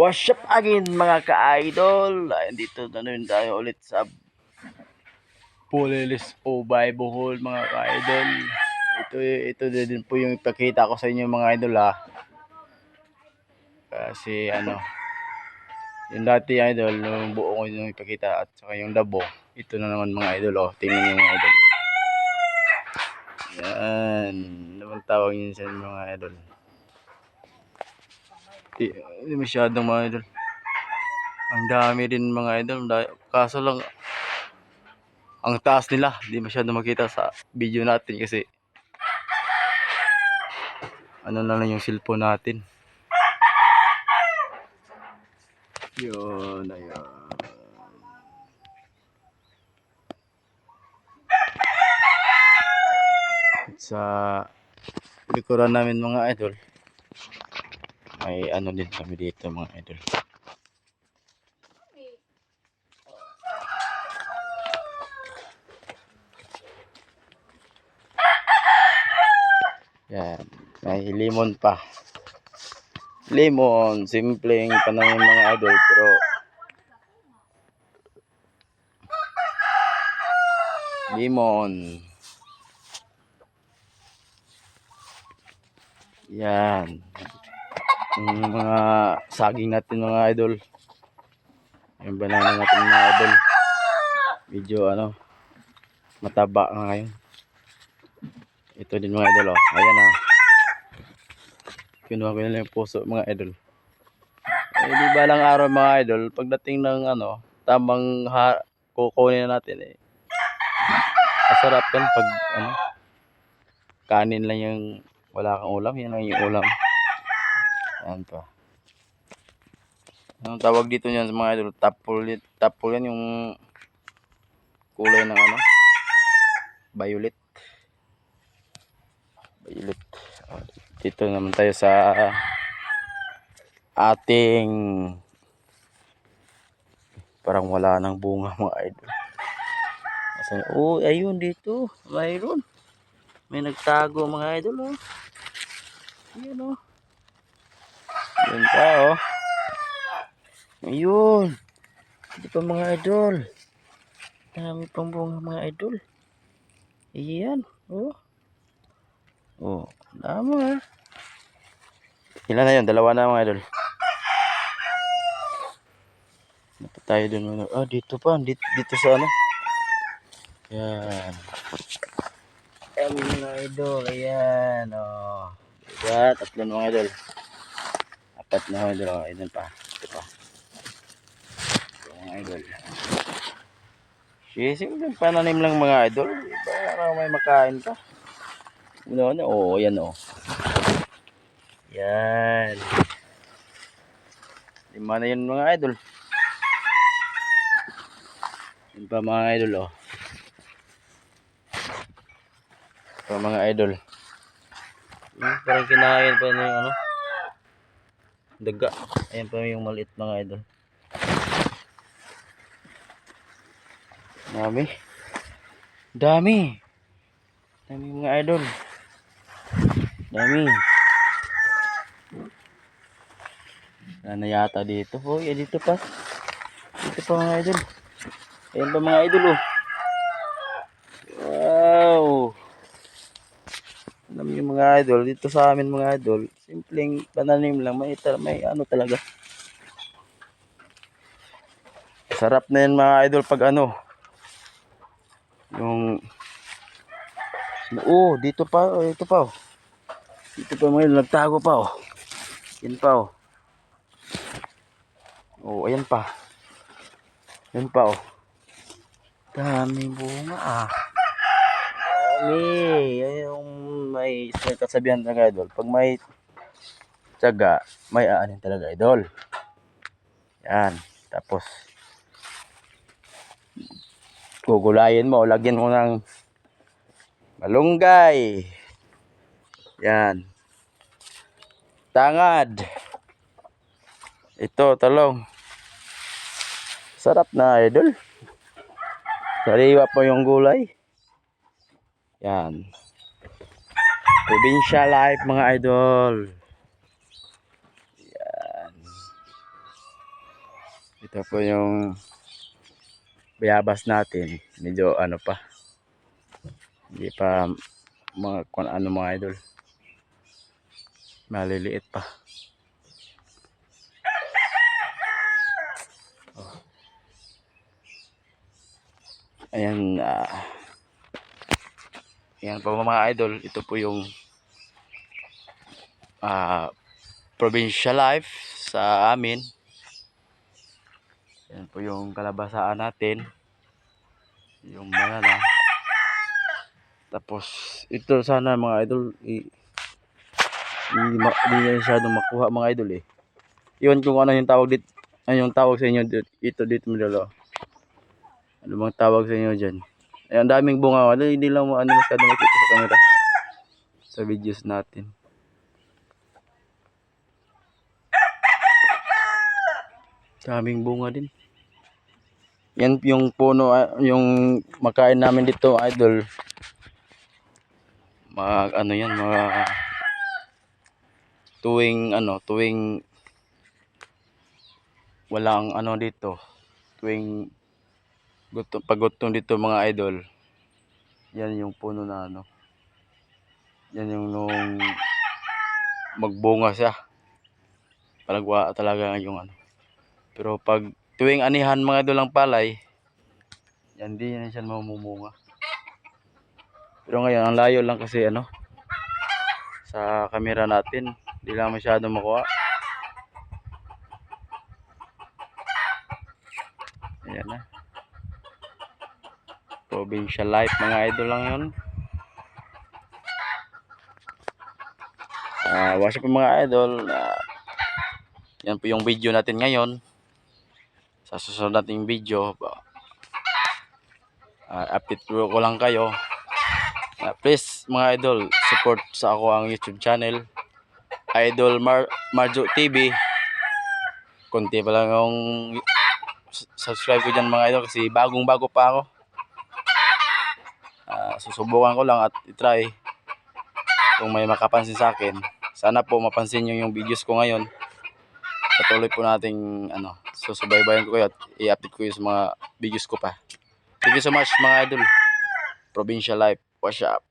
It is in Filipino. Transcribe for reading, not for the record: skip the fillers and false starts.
What's up again mga ka-idol? Dito na rin tayo ulit sa Pulilis o Bohol mga ka-idol. Ito din po yung ipakita ko sa inyo mga idol ha. Kasi yung dati idol, yung buo ko yung ipakita at saka yung dabo. Ito na naman mga idol oh. Tingnan nyo mga idol. Yan. Naman tawag yun sa mga idol. Hindi masyadong mga idol. Ang dami din mga idol. Kaso lang ang taas nila, hindi masyado makita sa video natin kasi na lang yung cellphone natin. Yun, ayan. Sa likuran namin mga idol, may din kami dito mga idol. Yan, may lemon pa. Lemon, simpleng pananim mga idol pero lemon. Yan. Yung mga saging natin mga idol. Yung banana natin mga idol. Medyo mataba nga ngayon. Ito din mga idol oh. Ayan ah. Kinuha ko nila yung puso mga idol. Di ba lang araw mga idol, pagdating ng tamang kukunin na natin masarap yan pag kanin lang yung wala kang ulam, yan lang yung ulam. Yan pa. Anong tawag dito niyan sa mga idol? Tapol yan yung kulay ng violet. Dito naman tayo sa ating parang wala nang bunga mga idol. Oh, ayun dito. Mayroon. May nagtago mga idol oh. Ayun oh. Ayun pa oh. Ayun. Dito pa mga idol. Dami pang bunga mga idol. Ayan oh. Oh, dami ah. Ilan na yun? Dalawa na mga idol. Dapat tayo dun. Dito pa. Dito sa Yan. Ayan mga idol. Ayan oh. Diba? Tatlo na mga idol. Apat na mga idol. Ayan pa. Ito pa. Ito mga idol. Simple pananim lang mga idol. Para may makain ka. Oh, ayan oh. Yan. 5 na yun mga idol. Yun pa mga idol oh. Ito mga idol. Parang kinain pa na yung daga. Ayan pa yung maliit mga idol. Dami. Dami mga idol. Dami. Na yata dito. Oh, dito pa. Dito pa mga idol. Ayan pa mga idol oh. Wow. Alam niyo mga idol, dito sa amin mga idol, simpleng pananim lang, may talaga. Sarap na yan mga idol pag yung dito pa oh, ito pa oh. Dito pa mga idol, nagtago pa oh. Yan pa oh. Oh, ayan pa. Yan pa oh. Dami bunga ah. Dami. Yung may kasabihan talaga idol. Pag may tiyaga, may aanin talaga idol. Yan. Tapos gugulayin mo, lagyan mo ng malunggay. Yan. Tangad. Ito, talong. Sarap na idol. Sariwa po yung gulay. Yan. Provincial life mga idol. Yan. Ito po yung bayabas natin. Medyo ano pa. Hindi pa mga kung ano mga idol. Maliliit pa. Ayan, ayan po mga idol. Ito po yung provincial life sa amin. Ayan po yung kalabasaan natin. Yung banana. Tapos ito sana mga idol hindi na masyadong makuha mga idol eh. Iwan kung ano yung tawag dito. Ano yung tawag sa inyo dito medalo. Ano bang tawag sa inyo diyan? Ay, ang daming bunga. Hindi lang masyadong makita sa camera. Sa videos natin. Daming bunga din. Yan yung puno, yung makain namin dito, idol. Ano yan, tuwing walang ano dito, tuwing pagutong dito mga idol. Yan yung puno na ano. Yan yung nung magbunga siya. Palagwa talaga yung ano. Pero pag tuwing anihan mga idol ang palay, yan di yan siya mamumunga. Pero ngayon ang layo lang kasi ano sa camera natin, hindi lang masyado makuha. Ayan na. Provincial life mga idol lang yun. What's up mga idol. Yan po yung video natin ngayon. Sa susunod nating video, update ko lang kayo. Please mga idol, support sa ako ang YouTube channel. Idol Marjo TV. Konti pa lang yung subscribe ko dyan mga idol kasi bagong-bago pa ako. Susubukan ko lang at itry kung may makapansin sa akin. Sana po mapansin nyo yung videos ko ngayon. Patuloy po nating susubaybayan ko kayo at i-update ko yung mga videos ko pa. Thank you so much mga idol. Provincial life. What's up?